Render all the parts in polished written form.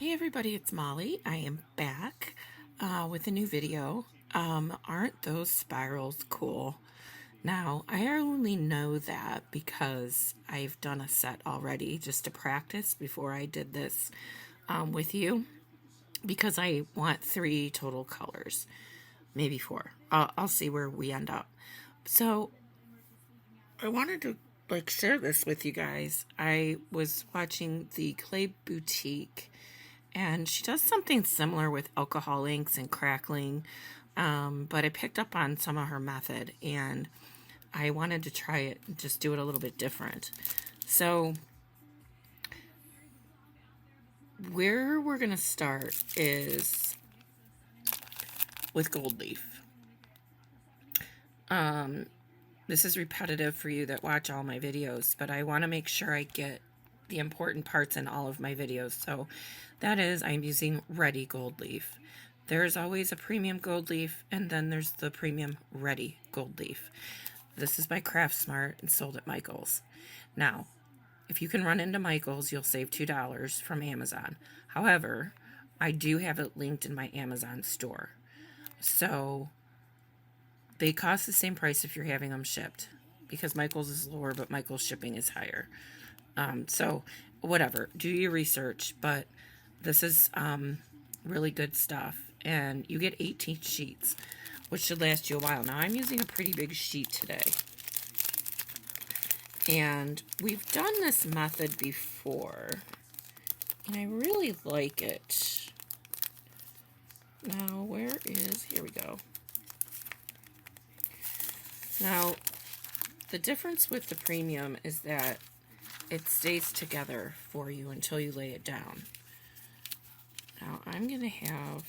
Hey everybody, it's Molly. I am back with a new video. Aren't those spirals cool? Now, I only know that because I've done a set already just to practice before I did this with you, because I want 3 total colors, maybe 4. I'll see where we end up. So I wanted to share this with you guys. I was watching the Clay Boutique, and she does something similar with alcohol inks and crackling, but I picked up on some of her method, and I wanted to try it and just do it a little bit different. So where we're going to start is with gold leaf. This is repetitive for you that watch all my videos, but I want to make sure I get the important parts in all of my videos. So that is, I'm using Ready gold leaf. There's always a premium gold leaf, and then there's the premium Ready gold leaf. This is by Craft Smart and sold at Michael's. Now, if you can run into Michael's, you'll save $2 from Amazon. However, I do have it linked in my Amazon store. So they cost the same price if you're having them shipped, because Michael's is lower, but Michael's shipping is higher. So whatever, do your research, but this is really good stuff, and you get 18 sheets, which should last you a while. Now, I'm using a pretty big sheet today, and we've done this method before, and I really like it. Now, here we go. Now, the difference with the premium is that it stays together for you until you lay it down. Now, I'm going to have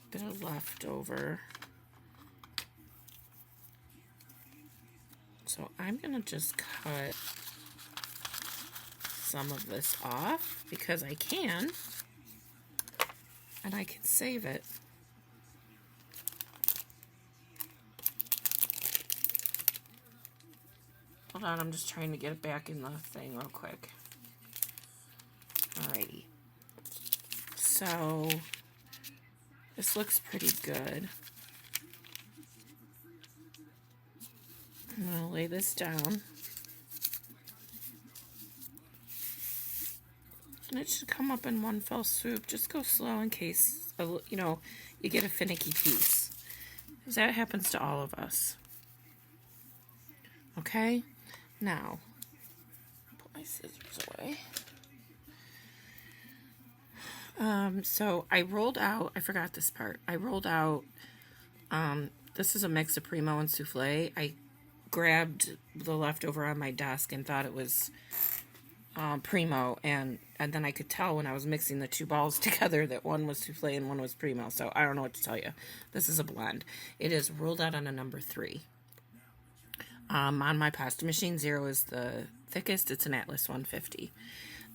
a bit of leftover. So I'm going to just cut some of this off because I can, and I can save it. Hold on, I'm just trying to get it back in the thing real quick. Alrighty. So, this looks pretty good. I'm going to lay this down. And it should come up in one fell swoop. Just go slow in case, you get a finicky piece. Because that happens to all of us. Okay? Now, put my scissors away. So I rolled out, I forgot this part. I rolled out, this is a mix of Primo and Souffle. I grabbed the leftover on my desk and thought it was Primo, and then I could tell when I was mixing the 2 balls together that one was Souffle and one was Primo. So I don't know what to tell you. This is a blend. It is rolled out on a number 3. On my pasta machine, 0 is the thickest. It's an Atlas 150.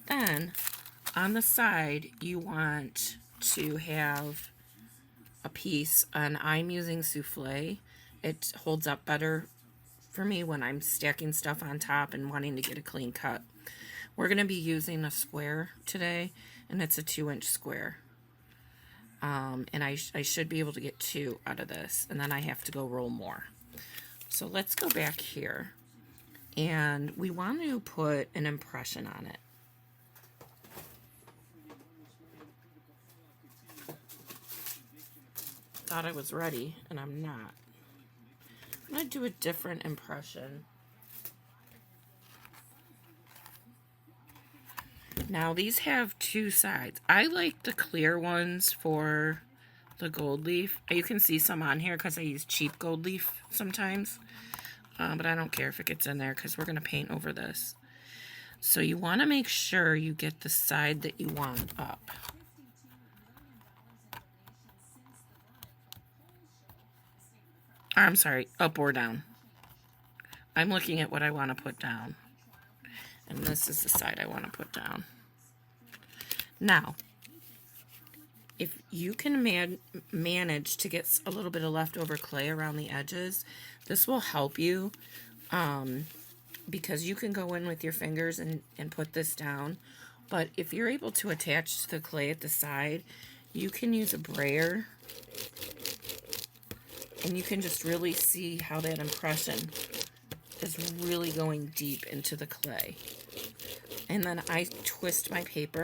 Then, on the side, you want to have a piece, and I'm using Souffle. It holds up better for me when I'm stacking stuff on top and wanting to get a clean cut. We're going to be using a square today, and it's a 2-inch square. And I should be able to get 2 out of this, and then I have to go roll more. So let's go back here, and we want to put an impression on it. Thought I was ready, and I'm not. I'm going to do a different impression. Now, these have 2 sides. I like the clear ones for the gold leaf. You can see some on here because I use cheap gold leaf sometimes, but I don't care if it gets in there because we're going to paint over this. So you want to make sure you get the side that you want up. I'm sorry, up or down. I'm looking at what I want to put down, and this is the side I want to put down. Now, if you can manage to get a little bit of leftover clay around the edges, this will help you because you can go in with your fingers and put this down, But if you're able to attach to the clay at the side, you can use a brayer, and you can just really see how that impression is really going deep into the clay. And then I twist my paper,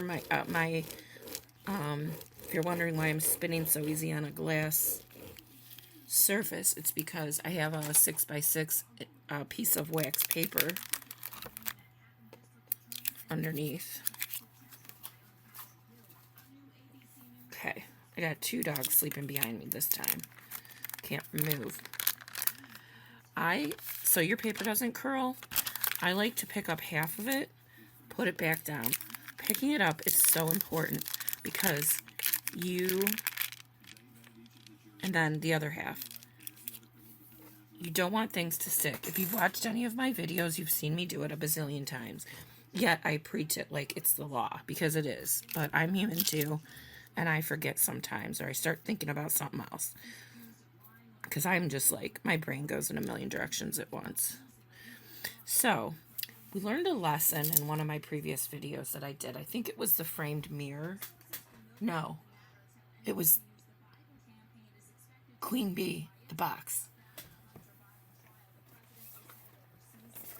if you're wondering why I'm spinning so easy on a glass surface, it's because I have a 6x6 piece of wax paper underneath. Okay, I got 2 dogs sleeping behind me this time. Can't move. So your paper doesn't curl, I like to pick up half of it, put it back down. Picking it up is so important because and then the other half. You don't want things to stick. If you've watched any of my videos, you've seen me do it a bazillion times. Yet I preach it like it's the law, because it is. But I'm human too, and I forget sometimes, or I start thinking about something else. Because I'm just like, my brain goes in a million directions at once. So, we learned a lesson in one of my previous videos that I did. I think it was the framed mirror. No, it was Queen Bee, the box.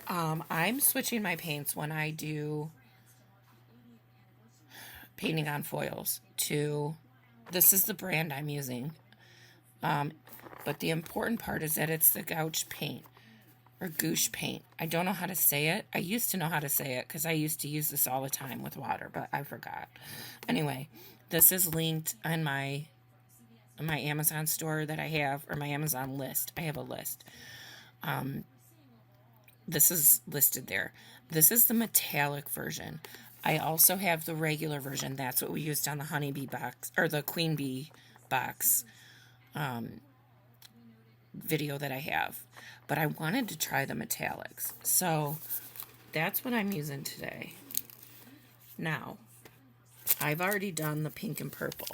I'm switching my paints when I do painting on foils to, this is the brand I'm using. But the important part is that it's the gouache paint, or gouache paint. I don't know how to say it. I used to know how to say it because I used to use this all the time with water, but I forgot. Anyway, this is linked on my Amazon store that I have, or my Amazon list. I have a list. This is listed there. This is the metallic version. I also have the regular version. That's what we used on the honeybee box, or the queen bee box video that I have. But I wanted to try the metallics. So that's what I'm using today. Now, I've already done the pink and purple.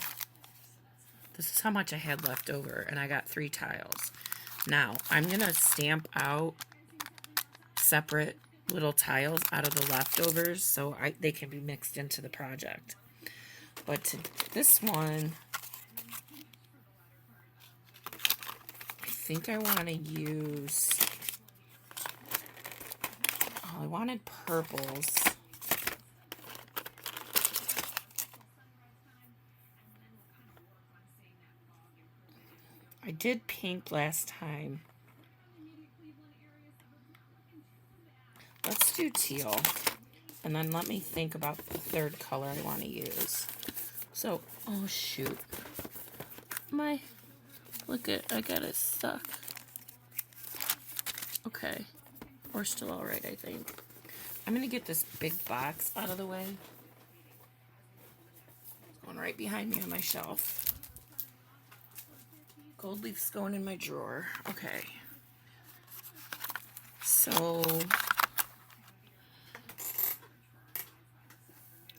This is how much I had left over, and I got 3 tiles. Now, I'm going to stamp out separate little tiles out of the leftovers so they can be mixed into the project. But this one, I think I want to use, I wanted purples. I did pink last time. Let's do teal. And then let me think about the third color I want to use. So, oh shoot. Look at, I got it stuck. Okay. We're still alright, I think. I'm going to get this big box out of the way. It's going right behind me on my shelf. Gold leaf's going in my drawer. Okay. So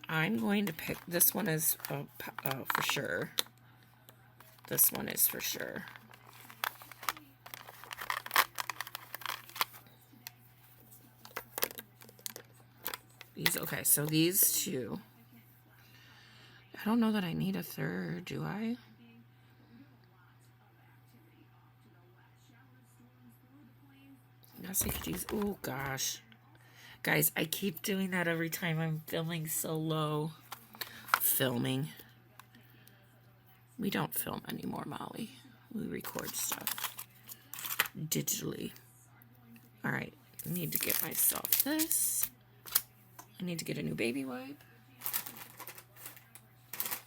I'm going to pick, this one is for sure. This one is for sure. Okay, so these 2. I don't know that I need a third, do I? Yes, I could use, oh gosh. Guys, I keep doing that every time I'm filming so low. Filming. We don't film anymore, Molly. We record stuff digitally. Alright, I need to get myself this. I need to get a new baby wipe.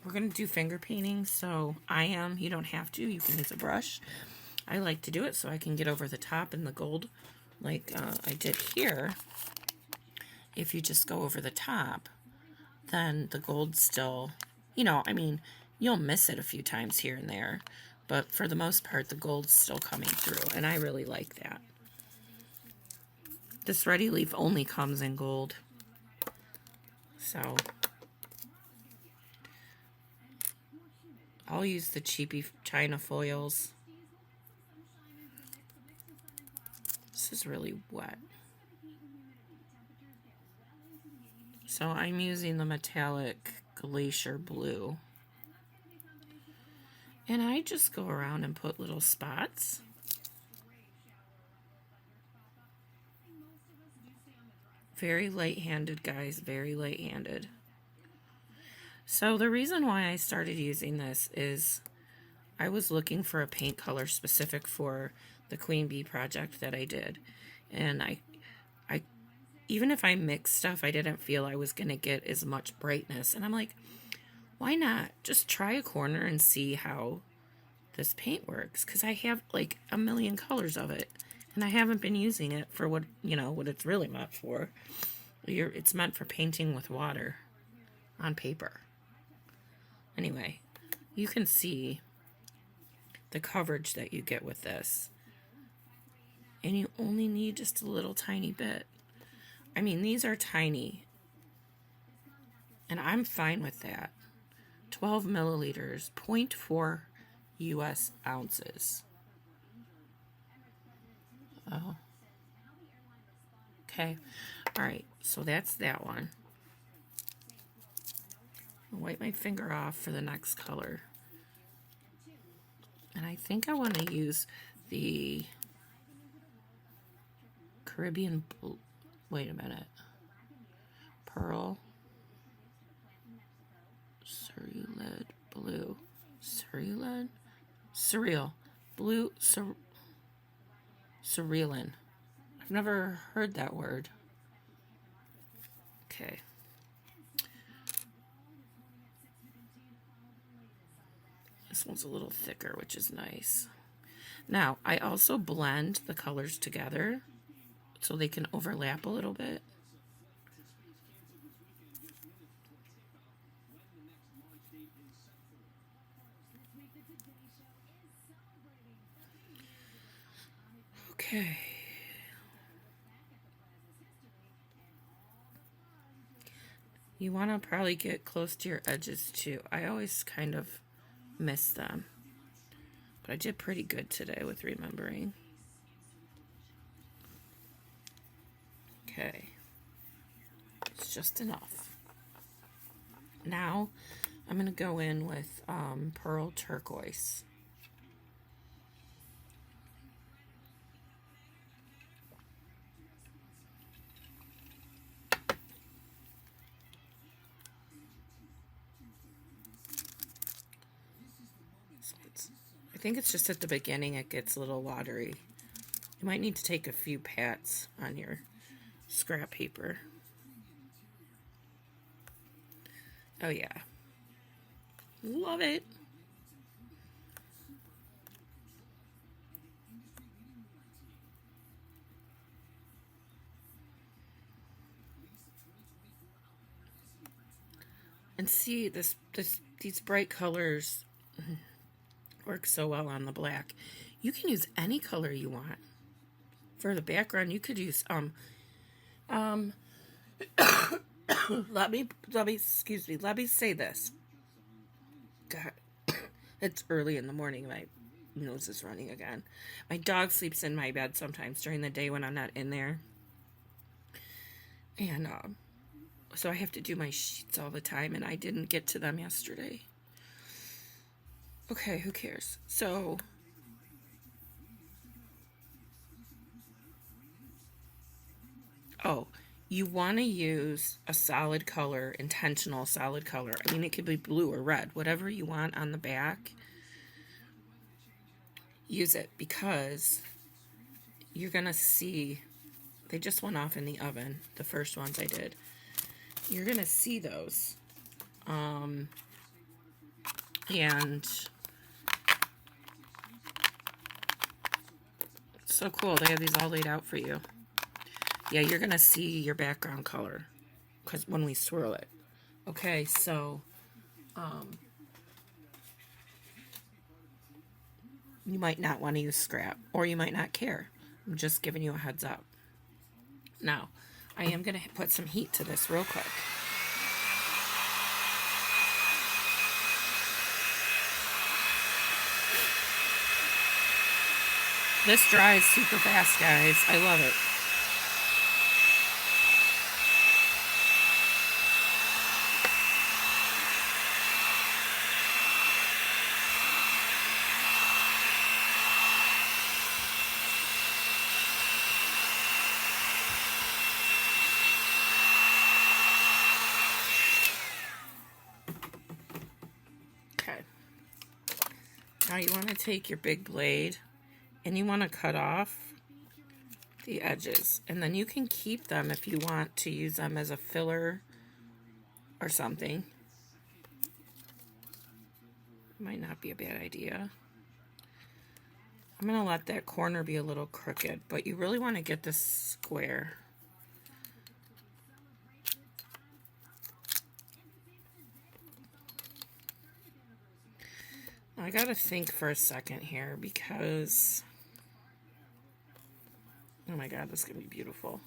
We're going to do finger painting, so you don't have to. You can use a brush. I like to do it so I can get over the top in the gold like I did here. If you just go over the top, then the gold still, I mean, you'll miss it a few times here and there, but for the most part, the gold's still coming through, and I really like that. This Ready Leaf only comes in gold, so I'll use the cheapy China foils. This is really wet. So I'm using the metallic Glacier Blue. And I just go around and put little spots. Very light-handed, guys, very light-handed. So the reason why I started using this is I was looking for a paint color specific for the Queen Bee project that I did. And I even if I mixed stuff, I didn't feel I was going to get as much brightness. And I'm like, why not just try a corner and see how this paint works? Because I have like a million colors of it. And I haven't been using it for what, what it's really meant for. It's meant for painting with water on paper. Anyway, you can see the coverage that you get with this. And you only need just a little tiny bit. I mean, these are tiny. And I'm fine with that. 12 milliliters, 0.4 US ounces. Oh. Okay. All right. So that's that one. I'll wipe my finger off for the next color. And I think I want to use the Caribbean blue. Wait a minute. Pearl. Cerulean blue. Cerulean? Surreal. Blue. Cerulean. I've never heard that word. Okay. This one's a little thicker, which is nice. Now, I also blend the colors together so they can overlap a little bit. Okay. You want to probably get close to your edges too. I always kind of miss them. But I did pretty good today with remembering. Okay. It's just enough. Now, I'm going to go in with Pearl Turquoise. I think it's just at the beginning it gets a little watery. You might need to take a few pats on your scrap paper. Oh yeah. Love it. And see, these bright colors work so well on the black. You can use any color you want. For the background, you could use let me say this. God, it's early in the morning. My nose is running again. My dog sleeps in my bed sometimes during the day when I'm not in there. And so I have to do my sheets all the time, and I didn't get to them yesterday. Okay, who cares? So, you want to use a solid color, intentional solid color. I mean, it could be blue or red, whatever you want on the back. Use it because you're going to see, they just went off in the oven, the first ones I did. You're going to see those. And so cool. They have these all laid out for you. Yeah, you're going to see your background color because when we swirl it. Okay, so you might not want to use scrap, or you might not care. I'm just giving you a heads up. Now, I am going to put some heat to this real quick. This dries super fast, guys. I love it. Now you want to take your big blade and you want to cut off the edges, and then you can keep them if you want to use them as a filler or something. Might not be a bad idea. I'm going to let that corner be a little crooked, but you really want to get this square. I got to think for a second here because, oh my God, this is going to be beautiful.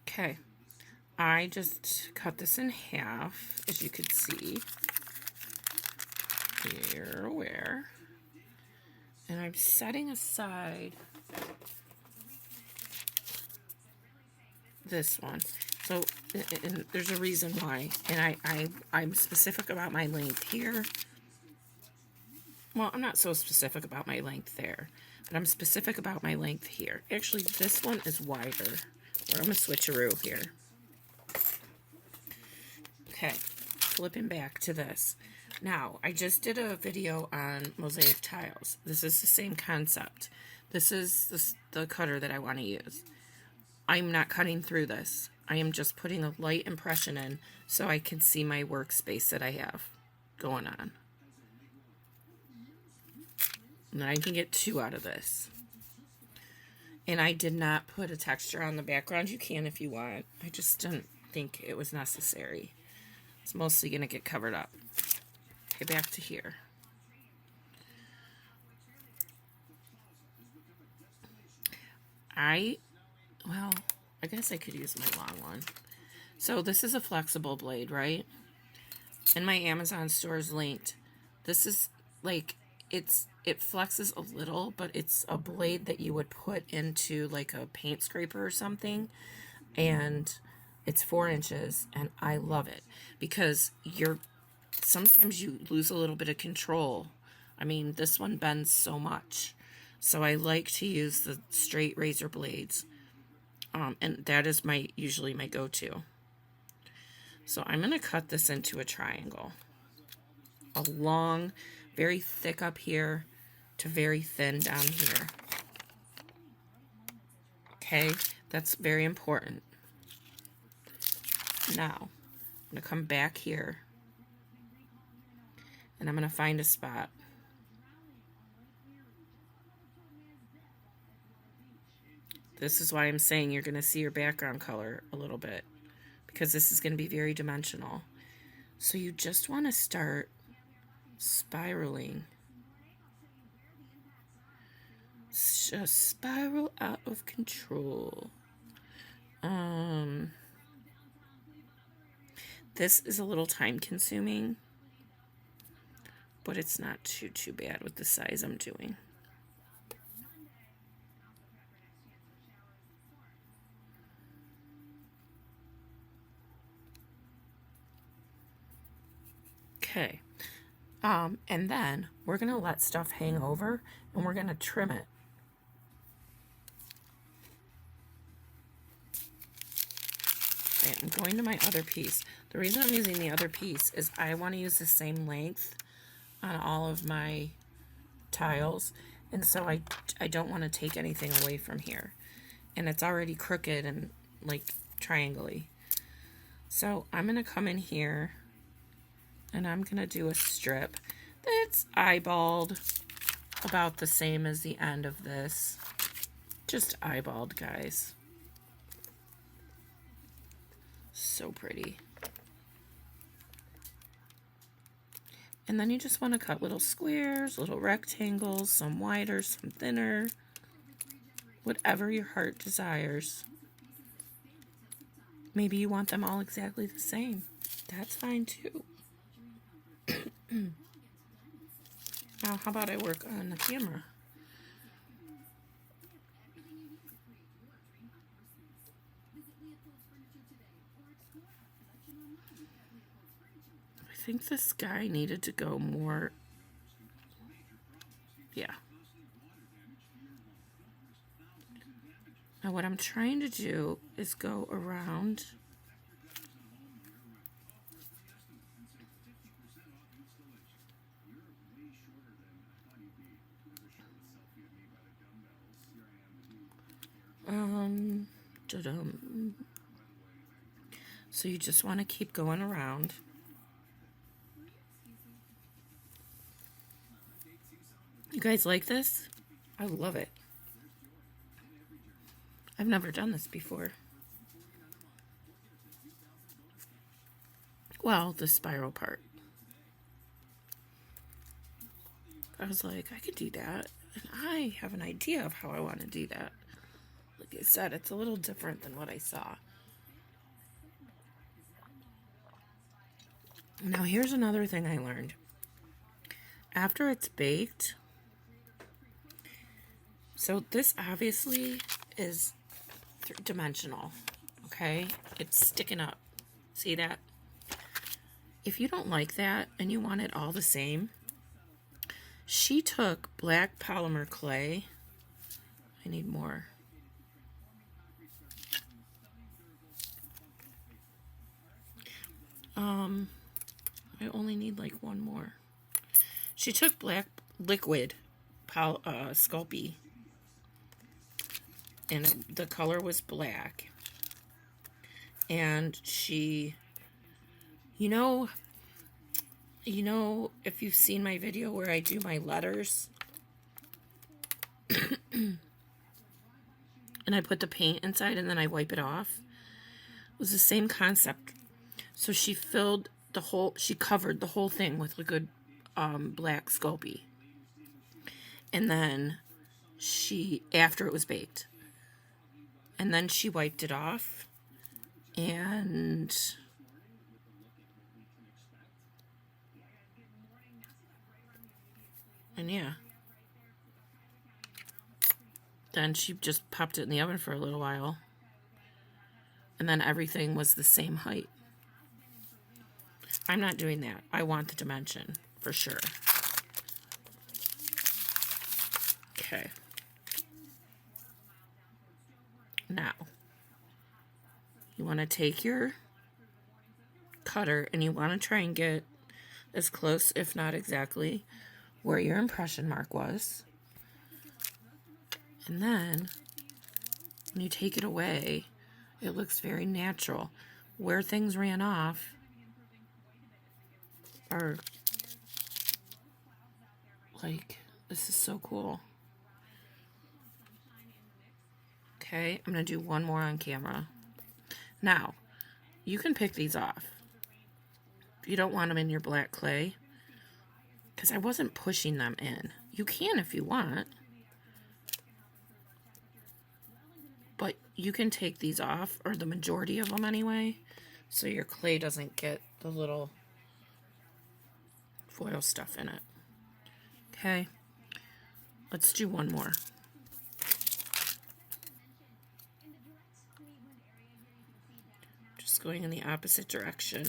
Okay, I just cut this in half, as you could see. You're aware. And I'm setting aside this one. So, and there's a reason why. And I'm specific about my length here. Well, I'm not so specific about my length there, but I'm specific about my length here. Actually, this one is wider. Or I'm going to switcheroo here. Okay, flipping back to this. Now, I just did a video on mosaic tiles. This is the same concept. This is the cutter that I want to use. I'm not cutting through this. I am just putting a light impression in so I can see my workspace that I have going on. And I can get 2 out of this. And I did not put a texture on the background. You can if you want. I just didn't think it was necessary. It's mostly going to get covered up. Okay, back to here. I guess I could use my long one. So this is a flexible blade, right? And my Amazon store is linked. This is like, it flexes a little, but it's a blade that you would put into like a paint scraper or something. And it's 4 inches, and I love it because sometimes you lose a little bit of control. I mean, this one bends so much. So I like to use the straight razor blades. And that is usually my go-to. So I'm going to cut this into a triangle. A long, very thick up here to very thin down here. Okay, that's very important. Now, I'm going to come back here. And I'm going to find a spot. This is why I'm saying you're going to see your background color a little bit, because this is going to be very dimensional. So you just want to start spiraling. Just spiral out of control. This is a little time consuming, but it's not too bad with the size I'm doing. Okay, and then we're going to let stuff hang over, and we're going to trim it. Okay, I'm going to my other piece. The reason I'm using the other piece is I want to use the same length on all of my tiles, and so I don't want to take anything away from here. And it's already crooked and like triangle-y. So I'm going to come in here, and I'm going to do a strip that's eyeballed about the same as the end of this. Just eyeballed, guys. So pretty. And then you just want to cut little squares, little rectangles, some wider, some thinner, whatever your heart desires. Maybe you want them all exactly the same. That's fine too. Now, how about I work on the camera? I think this guy needed to go more Yeah. Now what I'm trying to do is go around. Da-dum. So you just want to keep going around. You guys like this? I love it. I've never done this before. Well, the spiral part. I was like, I could do that. And I have an idea of how I want to do that. Like I said, it's a little different than what I saw. Now, here's another thing I learned. After it's baked, so this obviously is dimensional, okay? It's sticking up. See that? If you don't like that and you want it all the same, she took black polymer clay. I need more. I only need like one more. She took black liquid Sculpey, and the color was black. And she, you know, if you've seen my video where I do my letters, and I put the paint inside and then I wipe it off, it was the same concept. So she filled the whole, she covered the whole thing with liquid black Sculpey. And then after it was baked, and then she wiped it off, and yeah. Then she just popped it in the oven for a little while. And then everything was the same height. I'm not doing that. I want the dimension, for sure. Okay. Now, you want to take your cutter and you want to try and get as close, if not exactly, where your impression mark was. And then, when you take it away, it looks very natural. Where things ran off are like, this is so cool. Okay, I'm going to do one more on camera. Now, you can pick these off. If you don't want them in your black clay, because I wasn't pushing them in. You can if you want. But you can take these off, or the majority of them anyway, so your clay doesn't get the little foil stuff in it. Okay, let's do one more. Just going in the opposite direction.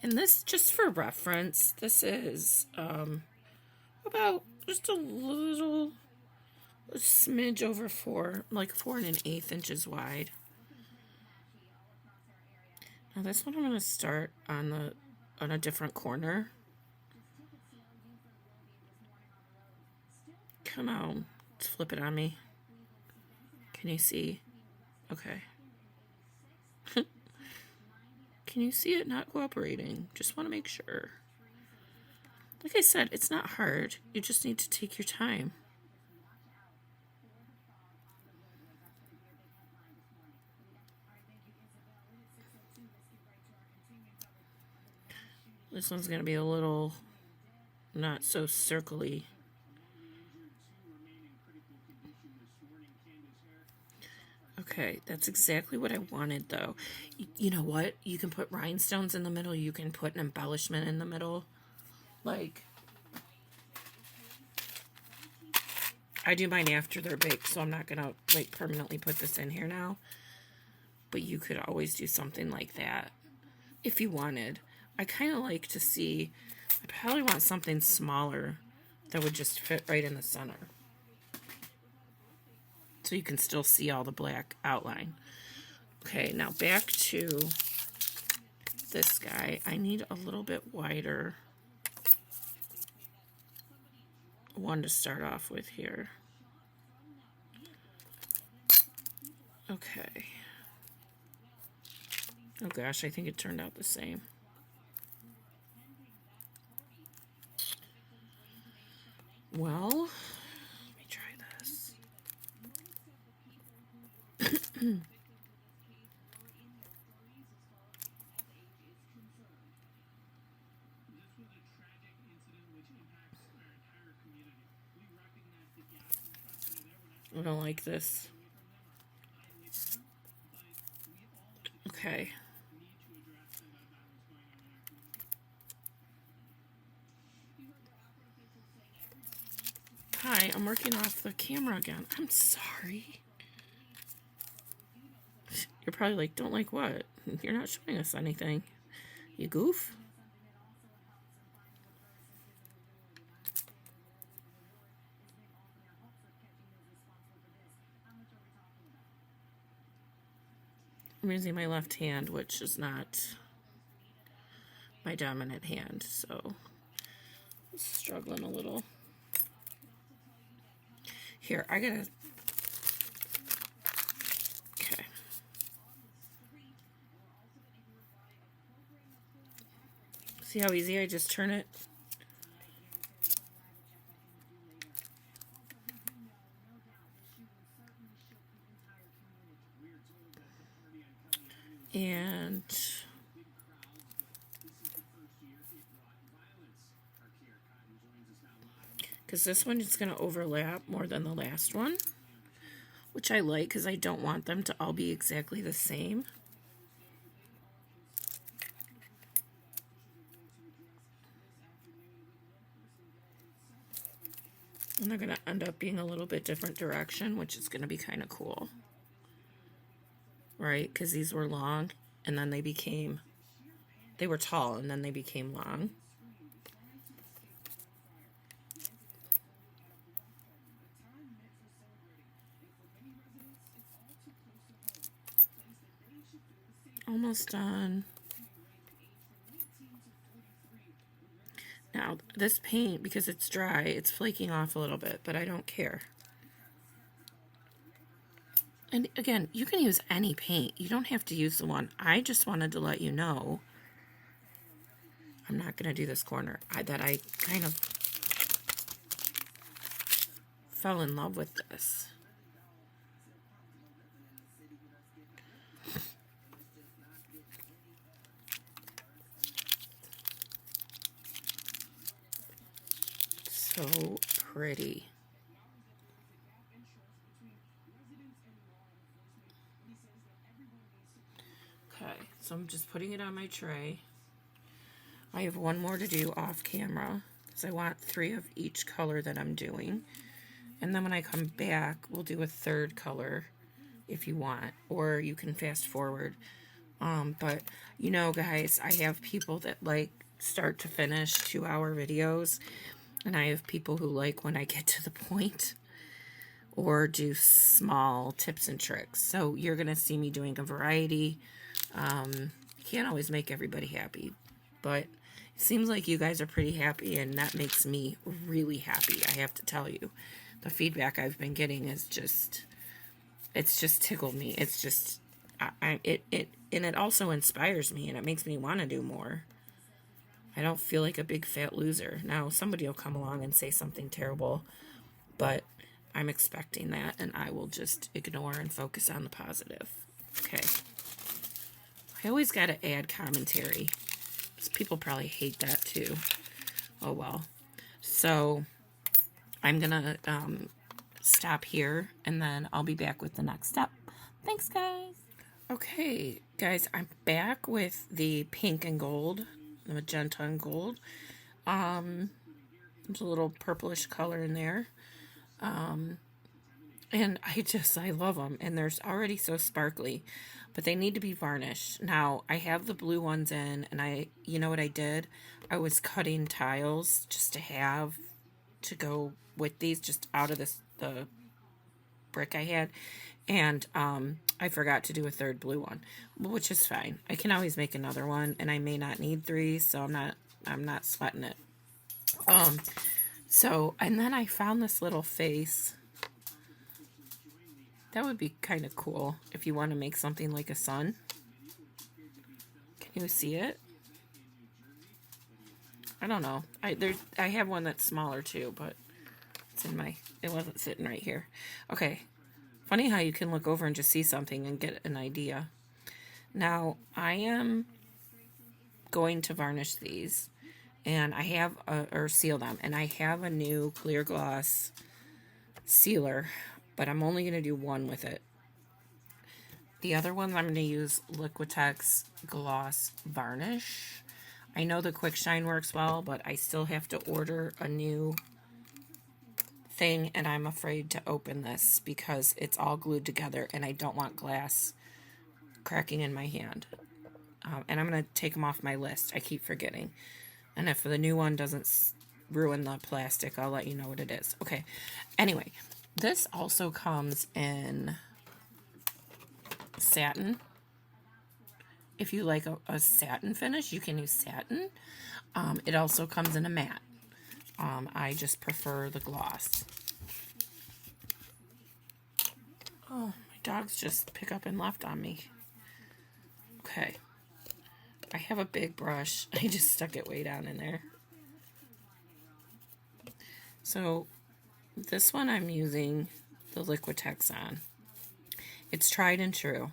And this, just for reference, this is about just a smidge over 4, like 4 1/8 inches wide. Now this one I'm going to start on a different corner. Come on, let's flip it on me. Can you see? Okay. Can you see it not cooperating? Just want to make sure. Like I said, it's not hard. You just need to take your time. This one's going to be a little not so circly. Okay, that's exactly what I wanted, though. You know what? You can put rhinestones in the middle. You can put an embellishment in the middle. Like, I do mine after they're baked, so I'm not going to, like, permanently put this in here now. But you could always do something like that if you wanted. I kind of like to see I probably want something smaller that would just fit right in the center. So you can still see all the black outline. Okay, now back to this guy. I need a little bit wider one to start off with here. Okay. Oh gosh, I think it turned out the same. Well, let me try this. I don't like this. Okay. Hi, I'm working off the camera again. I'm sorry. You're probably like, don't like what? You're not showing us anything. You goof? I'm using my left hand, which is not my dominant hand, so I'm struggling a little. Here, I gotta... Okay. See how easy I just turn it? And because this one is going to overlap more than the last one, which I like because I don't want them to all be exactly the same. And they're going to end up being a little bit different direction, which is going to be kind of cool. Right? Because these were long, and then they were tall, and then they became long. Almost done. Now, this paint, because it's dry, it's flaking off a little bit, but I don't care. And again, you can use any paint. You don't have to use the one. I just wanted to let you know. I'm not going to do this corner. That I kind of fell in love with this. So pretty. Okay, so I'm just putting it on my tray. I have one more to do off camera because I want 3 of each color that I'm doing. And then when I come back, we'll do a third color if you want, or you can fast forward. But you know, guys, I have people that like start to finish 2-hour videos, and I have people who like when I get to the point or do small tips and tricks. So you're going to see me doing a variety. Can't always make everybody happy, but it seems like you guys are pretty happy, and that makes me really happy. I have to tell you, the feedback I've been getting is just, it's just tickled me. It's just, and it also inspires me, and it makes me want to do more. I don't feel like a big fat loser. Now, somebody will come along and say something terrible, but I'm expecting that, and I will just ignore and focus on the positive. Okay. I always got to add commentary, because people probably hate that too. Oh well. So I'm going to stop here, and then I'll be back with the next step. Thanks, guys. Okay, guys, I'm back with the pink and gold, the magenta and gold. There's a little purplish color in there. And I love them, and they're already so sparkly. but they need to be varnished. Now, I have the blue ones in, and you know what I did? I was cutting tiles just to have to go with these, just out of the brick I had, and I forgot to do a third blue one, which is fine. I can always make another one, and I may not need 3, so I'm not sweating it. So, and then I found this little face. That would be kind of cool if you want to make something like a sun. Can you see it? I don't know. I have one that's smaller too, but it wasn't sitting right here. Okay. Funny how you can look over and just see something and get an idea. Now, I am going to varnish these, and I have or seal them, and I have a new clear gloss sealer, but I'm only going to do one with it. The other ones I'm going to use Liquitex Gloss Varnish. I know the Quick Shine works well, but I still have to order a new thing, and I'm afraid to open this because it's all glued together, and I don't want glass cracking in my hand. And I'm going to take them off my list. I keep forgetting. And if the new one doesn't ruin the plastic, I'll let you know what it is. Okay. Anyway, this also comes in satin. If you like a satin finish, you can use satin. It also comes in a matte. I just prefer the gloss. Oh, my dogs just pick up and left on me. Okay. I have a big brush. I just stuck it way down in there. So, this one I'm using the Liquitex on. It's tried and true.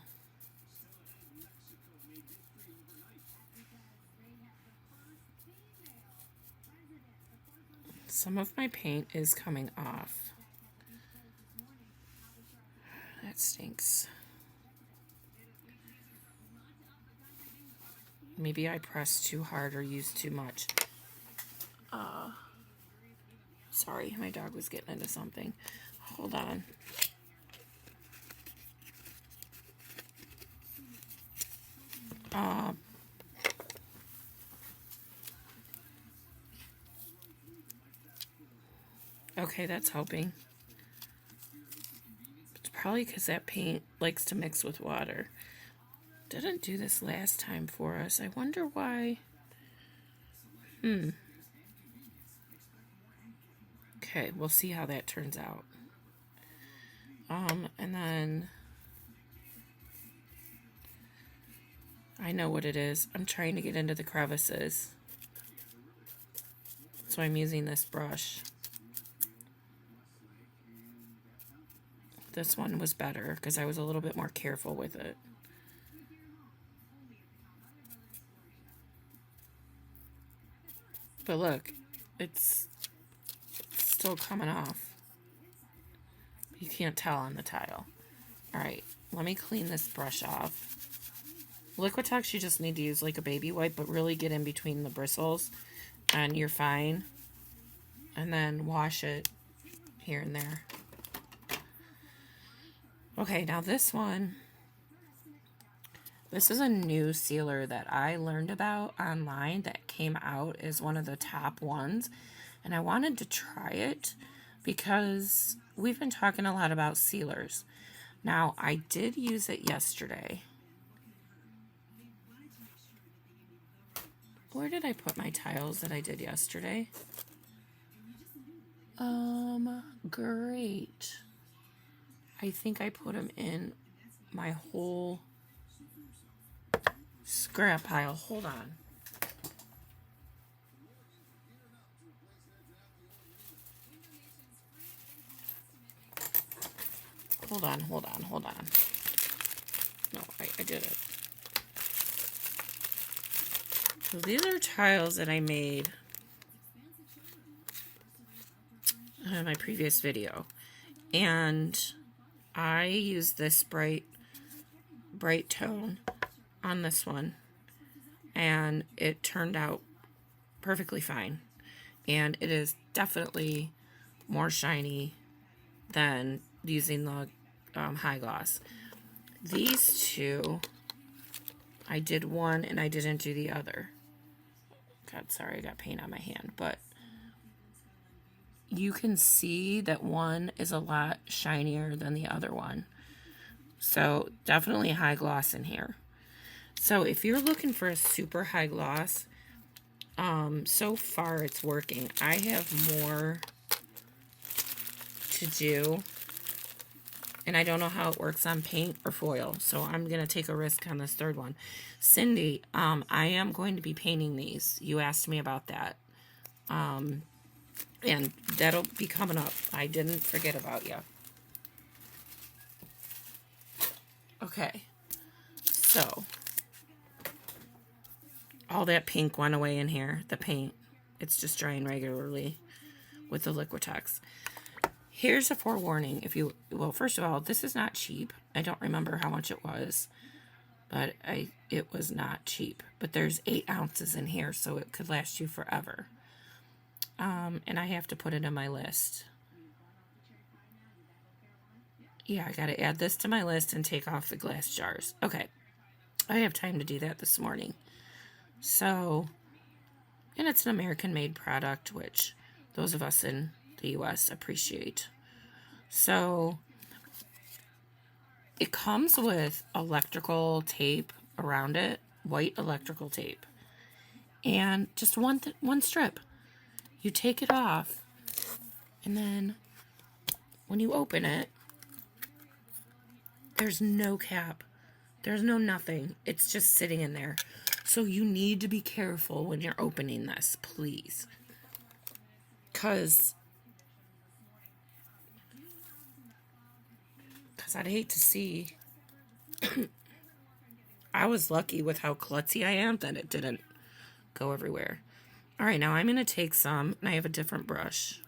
Some of my paint is coming off. That stinks. Maybe I pressed too hard or used too much. Sorry, my dog was getting into something. Hold on. Okay, that's helping. It's probably because that paint likes to mix with water. Didn't do this last time for us. I wonder why. Okay, we'll see how that turns out. And then I know what it is. I'm trying to get into the crevices. So I'm using this brush. This one was better because I was a little bit more careful with it. But look, it's still coming off. You can't tell on the tile. Alright, let me clean this brush off. Liquitex, you just need to use like a baby wipe, but really get in between the bristles, and you're fine. And then wash it here and there. Okay, now this one, this is a new sealer that I learned about online that came out as one of the top ones. And I wanted to try it because we've been talking a lot about sealers. Now, I did use it yesterday. Where did I put my tiles that I did yesterday? Great. I think I put them in my whole scrap pile. Hold on. Hold on. No, I did it. So these are tiles that I made in my previous video. And I used this bright tone on this one. And it turned out perfectly fine. And it is definitely more shiny than using the high gloss. These two I did one and I didn't do the other. God, sorry, I got paint on my hand, but you can see that one is a lot shinier than the other one. So definitely high gloss in here. So if you're looking for a super high gloss, so far it's working. I have more to do, and I don't know how it works on paint or foil, so I'm going to take a risk on this third one. Cindy, I am going to be painting these. You asked me about that. And that'll be coming up. I didn't forget about you. Okay. So, all that pink went away in here. The paint. It's just drying regularly with the Liquitex. Here's a forewarning. If you, well, first of all, this is not cheap. I don't remember how much it was, but it was not cheap. But there's 8 ounces in here, so it could last you forever. And I have to put it in my list. Yeah, I got to add this to my list and take off the glass jars. Okay, I have time to do that this morning. So, and it's an American-made product, which those of us in the U.S. appreciate. So, it comes with electrical tape around it, white electrical tape, and just one strip. You take it off, and then when you open it, there's no cap. There's no nothing. It's just sitting in there. So you need to be careful when you're opening this, please. Because I'd hate to see. I was lucky with how klutzy I am that it didn't go everywhere. All right, now I'm going to take some, and I have a different brush.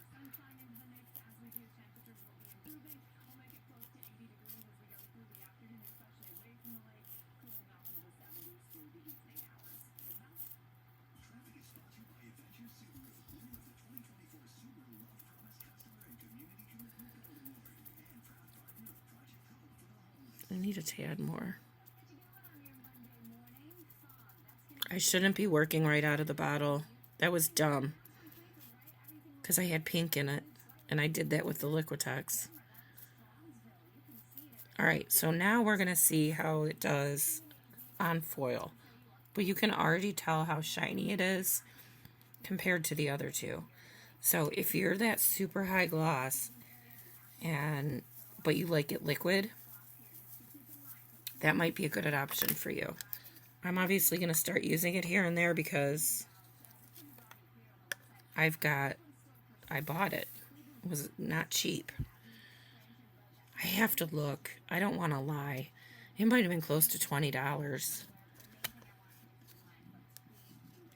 I need a tad more. I shouldn't be working right out of the bottle. That was dumb. Because I had pink in it. And I did that with the Liquitex. Alright, so now we're going to see how it does on foil. But you can already tell how shiny it is compared to the other two. So if you're that super high gloss, but you like it liquid, that might be a good option for you. I'm obviously going to start using it here and there because I bought it. It was not cheap. I have to look. I don't want to lie. It might have been close to $20.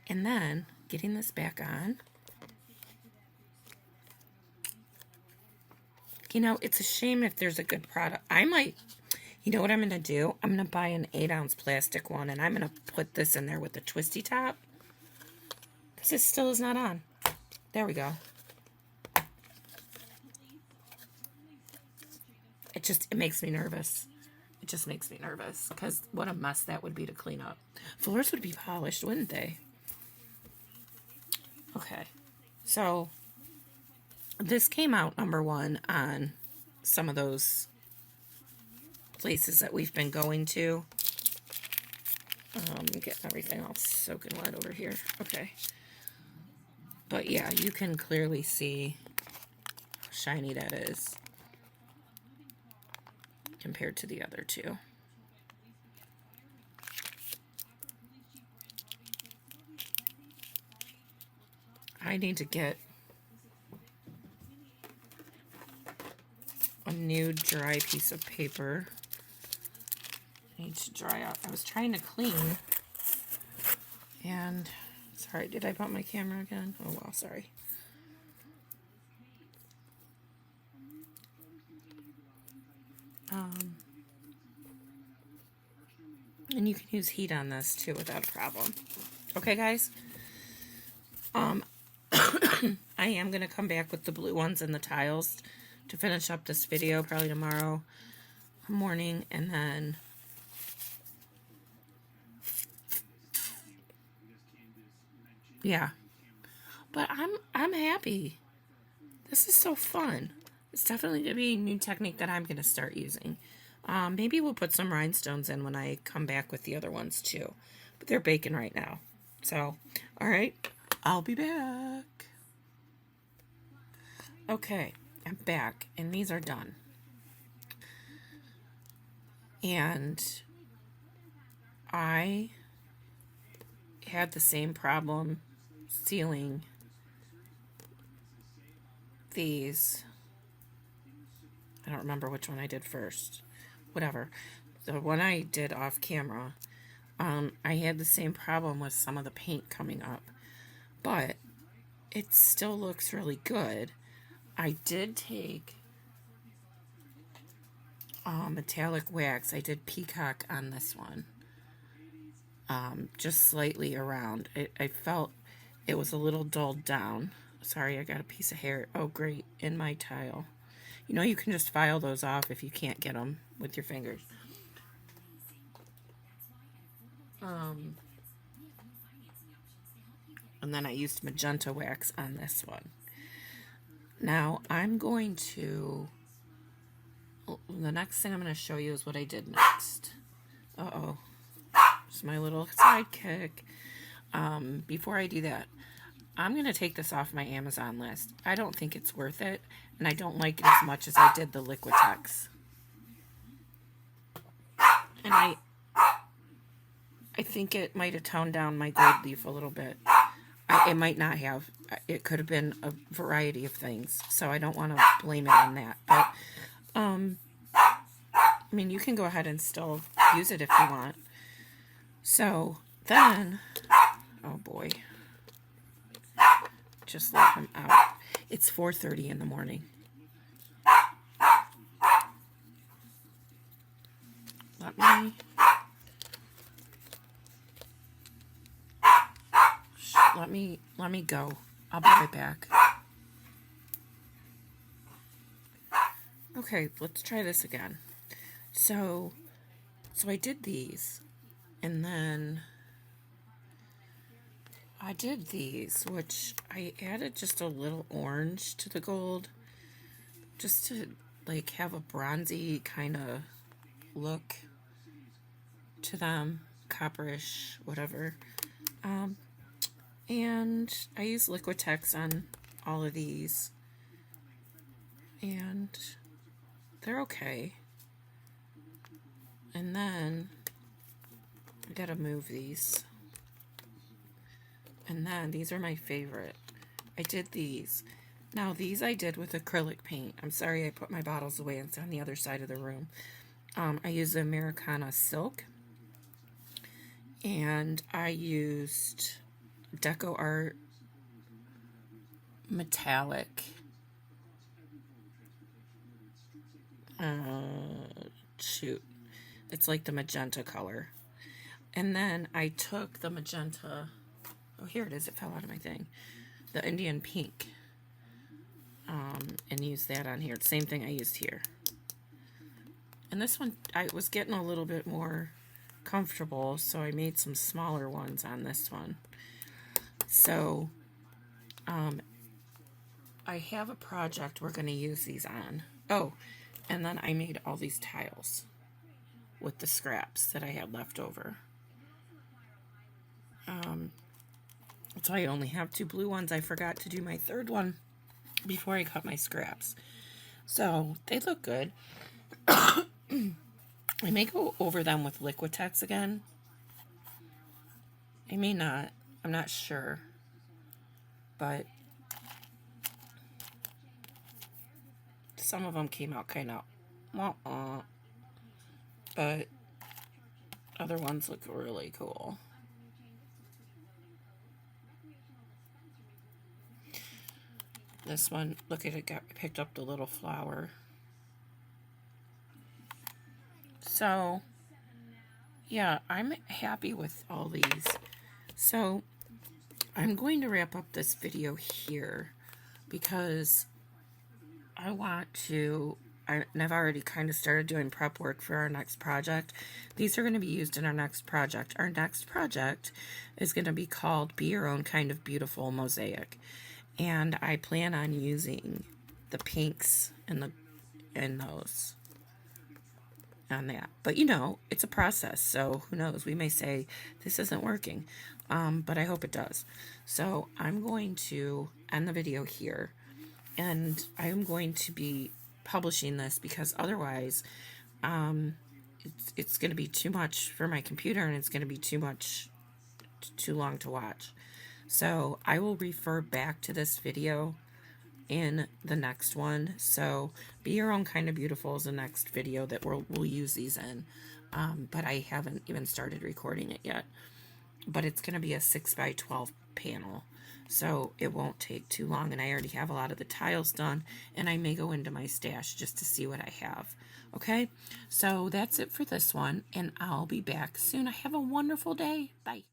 And then, getting this back on. You know, it's a shame if there's a good product. You know what I'm going to do? I'm going to buy an 8-ounce plastic one, and I'm going to put this in there with the twisty top. Because it still is not on. There we go. It makes me nervous. It just makes me nervous. Because what a mess that would be to clean up. Floors would be polished, wouldn't they? Okay. So, this came out #1 on some of those places that we've been going to. Get everything all soaking wet over here. Okay. But yeah, you can clearly see how shiny that is compared to the other two. I need to get a new dry piece of paper. I need to dry out. I was trying to clean, and sorry, did I bump my camera again? Oh well, sorry. And you can use heat on this too without a problem. Okay, guys? I am going to come back with the blue ones and the tiles to finish up this video, probably tomorrow morning, and then Yeah. But I'm happy. This is so fun. It's definitely going to be a new technique that I'm going to start using. Maybe we'll put some rhinestones in when I come back with the other ones too. But they're baking right now. So, all right. I'll be back. Okay, I'm back, and these are done. And I had the same problem sealing these. I don't remember which one I did first. Whatever. The one I did off camera, I had the same problem with some of the paint coming up. But it still looks really good. I did take metallic wax. I did peacock on this one. Just slightly around. I felt it was a little dulled down. Sorry, I got a piece of hair. Oh, great. In my tile. You know, you can just file those off if you can't get them with your fingers. And then I used magenta wax on this one. Now, I'm going to... the next thing I'm going to show you is what I did next. Uh-oh. It's my little sidekick. Before I do that, I'm going to take this off my Amazon list. I don't think it's worth it, and I don't like it as much as I did the Liquitex. And I think it might have toned down my gold leaf a little bit. It might not have. It could have been a variety of things, so I don't want to blame it on that. But, I mean, you can go ahead and still use it if you want. So, then, oh boy, just let him out. It's 4:30 in the morning. Let me go. I'll be right back. Okay, let's try this again. So I did these, and then I did these, which I added just a little orange to the gold, just to like have a bronzy kind of look to them, copperish, whatever. And I use Liquitex on all of these, and they're okay. And then I gotta move these. And then these are my favorite. I did these. Now these I did with acrylic paint. I'm sorry I put my bottles away. It's on the other side of the room. I used the Americana Silk. And I used Deco Art Metallic. Shoot. It's like the magenta color. And then I took the magenta... Oh, here it is. It fell out of my thing. The Indian Pink. And used that on here. Same thing I used here. And this one, I was getting a little bit more comfortable, so I made some smaller ones on this one. So, I have a project we're going to use these on. Oh, and then I made all these tiles with the scraps that I had left over. So I only have 2 blue ones. I forgot to do my third one before I cut my scraps. So they look good. I may go over them with Liquitex again. I may not. I'm not sure. But some of them came out kind of but other ones look really cool. This one, look at it, picked up the little flower. So, yeah, I'm happy with all these. So, I'm going to wrap up this video here because I and I've already kind of started doing prep work for our next project. These are going to be used in our next project. Our next project is going to be called Be Your Own Kind of Beautiful Mosaic. And I plan on using the pinks and those on that. But you know, it's a process, so who knows? We may say this isn't working, but I hope it does. So I'm going to end the video here, and I'm going to be publishing this because otherwise it's going to be too much for my computer, and it's going to be too long to watch. So I will refer back to this video in the next one. So Be Your Own Kind of Beautiful is the next video that we'll use these in, but I haven't even started recording it yet. But it's going to be a 6x12 panel, so it won't take too long, and I already have a lot of the tiles done, and I may go into my stash just to see what I have. Okay, so that's it for this one, and I'll be back soon. Have a wonderful day. Bye.